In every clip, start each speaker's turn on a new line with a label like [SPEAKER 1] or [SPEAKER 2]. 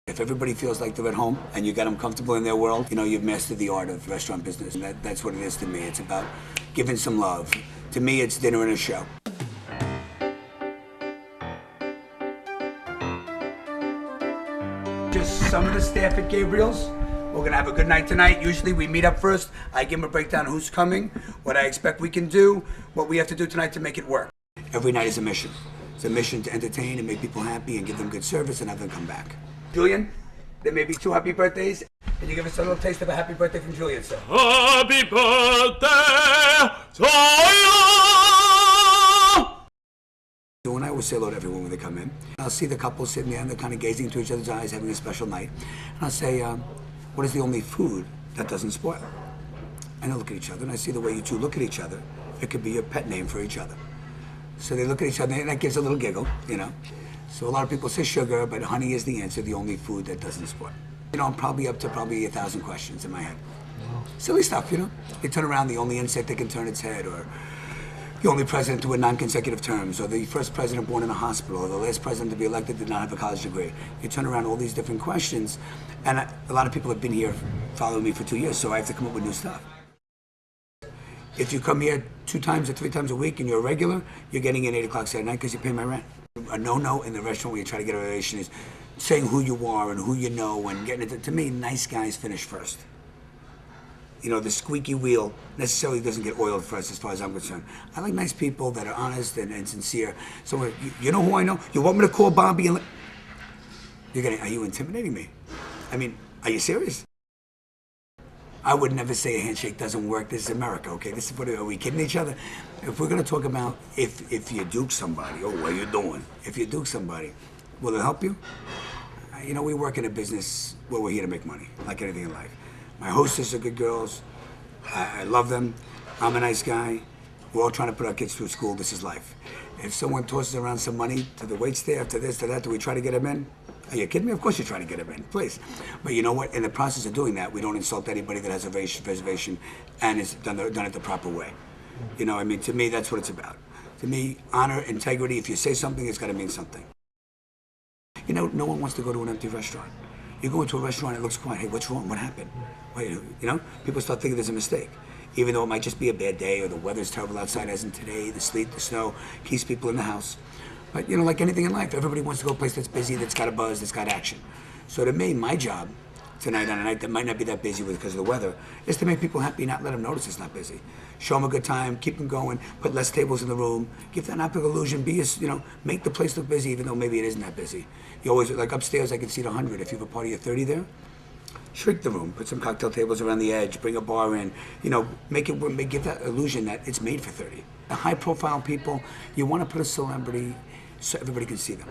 [SPEAKER 1] If everybody feels like they're at home and you got them comfortable in their world, you know, you've mastered the art of restaurant business. And that's what it is to me. It's about giving some love. To me, it's dinner and a show. Just some of the staff at Gabriele's. We're gonna have a good night tonight. Usually we meet up first. I give them a breakdown of who's coming, what I expect we can do, what we have to do tonight to make it work. Every night is a mission. It's a mission to entertain and make people happy and give them good service and have them come back. Julian, there may be 2 happy birthdays. Can you give us a little taste of a happy birthday from Julian, sir?
[SPEAKER 2] Happy birthday to you!
[SPEAKER 1] So when I always say hello to everyone when they come in, I'll see the couple sitting there and they're kind of gazing into each other's eyes, having a special night. And I'll say, what is the only food that doesn't spoil? And I look at each other and I see the way you two look at each other. It could be your pet name for each other. So they look at each other and that gives a little giggle, you know. So a lot of people say sugar, but honey is the answer, the only food that doesn't spoil. You know, I'm probably up to 1,000 questions in my head. Silly stuff, you know. You turn around, the only insect that can turn its head, or the only president to win 9 consecutive terms, or the first president born in a hospital, or the last president to be elected did not have a college degree. You turn around all these different questions, and a lot of people have been here following me for 2 years, so I have to come up with new stuff. If you come here 2 times or 3 times a week and you're a regular, you're getting in 8 o'clock Saturday night because you pay my rent. A no-no in the restaurant when you try to get a reservation is saying who you are and who you know and getting it. To me, nice guys finish first. You know, the squeaky wheel necessarily doesn't get oiled first as far as I'm concerned. I like nice people that are honest and sincere. So you know who I know? You want me to call Bobby and are you intimidating me? I mean, are you serious? I would never say a handshake doesn't work. This is America, okay? This is what, are we kidding each other? If we're gonna talk about if you duke somebody, oh, what are you doing? If you duke somebody, will it help you? You know, we work in a business where we're here to make money, like anything in life. My hostess are good girls. I love them. I'm a nice guy. We're all trying to put our kids through school. This is life. If someone tosses around some money to the waitstaff, to this, to that, do we try to get them in? Are you kidding me? Of course you're trying to get them in, please. But you know what? In the process of doing that, we don't insult anybody that has a reservation and has done it the proper way. You know, I mean, to me, that's what it's about. To me, honor, integrity, if you say something, it's got to mean something. You know, no one wants to go to an empty restaurant. You go into a restaurant, it looks quiet. Hey, what's wrong? What happened? Wait, you know, people start thinking there's a mistake. Even though it might just be a bad day or the weather's terrible outside, as in today, the sleet, the snow, keeps people in the house. But, you know, like anything in life, everybody wants to go a place that's busy, that's got a buzz, that's got action. So to me, my job tonight on a night that might not be that busy because of the weather is to make people happy, not let them notice it's not busy. Show them a good time, keep them going, put less tables in the room, give that optical illusion, you know, make the place look busy even though maybe it isn't that busy. You always, like upstairs, I can seat 100. If you have a party of 30 there, shrink the room, put some cocktail tables around the edge, bring a bar in, you know, give that illusion that it's made for 30. The high profile people, you want to put a celebrity so everybody can see them,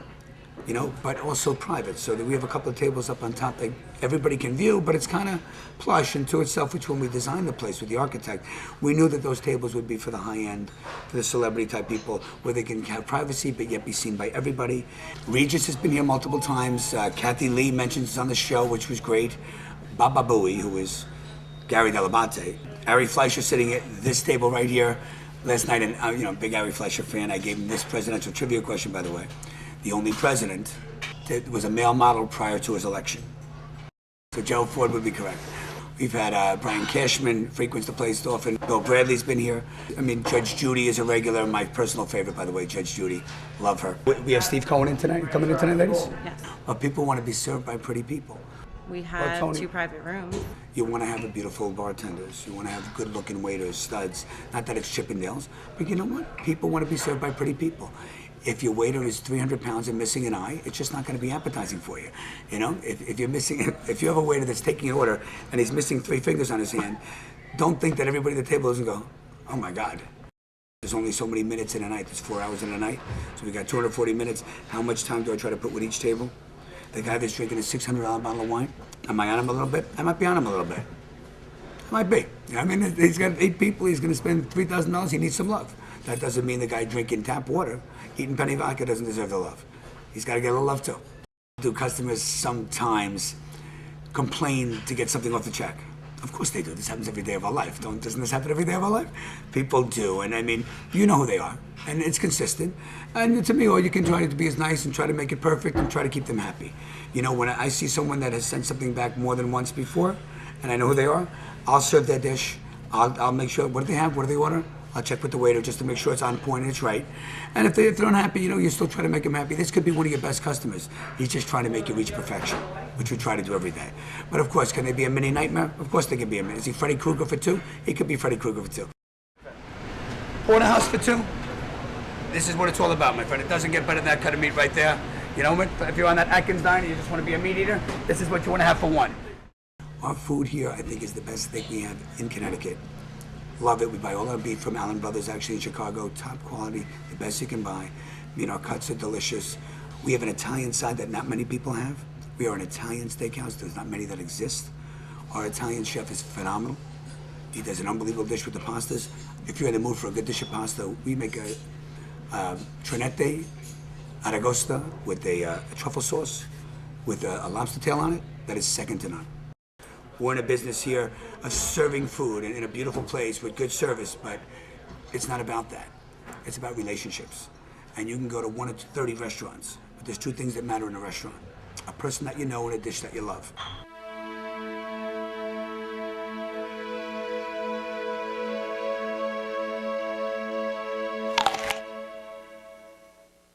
[SPEAKER 1] you know, but also private, so that we have a couple of tables up on top that everybody can view, but it's kind of plush into itself, which when we designed the place with the architect, we knew that those tables would be for the high end, for the celebrity type people, where they can have privacy but yet be seen by everybody. Regis has been here multiple times. Kathy Lee mentions us on the show, which was great. Baba Booey, who is Gary Delabate. Ari Fleischer sitting at this table right here last night, and you know, big Ari Fleischer fan. I gave him this presidential trivia question, by the way. The only president that was a male model prior to his election. So Joe Ford would be correct. We've had Brian Cashman frequents the place often. Bill Bradley's been here. I mean, Judge Judy is a regular. My personal favorite, by the way, Judge Judy. Love her. We have Steve Cohen in tonight. Coming in tonight, ladies?
[SPEAKER 3] Yes.
[SPEAKER 1] Well, people want to be served by pretty people.
[SPEAKER 3] We have 2 private rooms.
[SPEAKER 1] You want to have a beautiful bartenders. You want to have good-looking waiters, studs. Not that it's Chippendales, but you know what? People want to be served by pretty people. If your waiter is 300 pounds and missing an eye, it's just not going to be appetizing for you. You know, if you have a waiter that's taking an order and he's missing 3 fingers on his hand, don't think that everybody at the table doesn't go, oh my God. There's only so many minutes in a night. There's 4 hours in a night. So we got 240 minutes. How much time do I try to put with each table? The guy that's drinking a $600 bottle of wine, am I on him a little bit? I might be on him a little bit. I might be. I mean, he's got 8 people. He's going to spend $3,000. He needs some love. That doesn't mean the guy drinking tap water, eating penny vodka doesn't deserve the love. He's got to get a little love too. Do customers sometimes complain to get something off the check? Of course they do. This happens every day of our life. Doesn't this happen every day of our life? People do, and I mean, you know who they are, and it's consistent. And to me, all you can try to be is nice and try to make it perfect and try to keep them happy. You know, when I see someone that has sent something back more than once before, and I know who they are, I'll serve their dish. I'll make sure, what do they have? What do they order? I'll check with the waiter just to make sure it's on point and it's right. And if they're not happy, you know, you still try to make them happy. This could be one of your best customers. He's just trying to make you reach perfection, which we try to do every day. But of course, can they be a mini nightmare? Of course they can be a mini. Is he Freddy Krueger for two? He could be Freddy Krueger for two. Porterhouse for two? This is what it's all about, my friend. It doesn't get better than that cut of meat right there. You know, if you're on that Atkins diet and you just want to be a meat eater, this is what you want to have for one. Our food here, I think, is the best thing we have in Connecticut. Love it. We buy all our beef from Allen Brothers, actually in Chicago. Top quality, the best you can buy. I mean, our cuts are delicious. We have an Italian side that not many people have. We are an Italian steakhouse. There's not many that exist. Our Italian chef is phenomenal. He does an unbelievable dish with the pastas. If you're in the mood for a good dish of pasta, we make a trinette aragosta with a truffle sauce with a lobster tail on it that is second to none. We're in a business here of serving food in a beautiful place with good service, but it's not about that. It's about relationships. And you can go to 1 or 30 restaurants, but there's two things that matter in a restaurant: a person that you know and a dish that you love.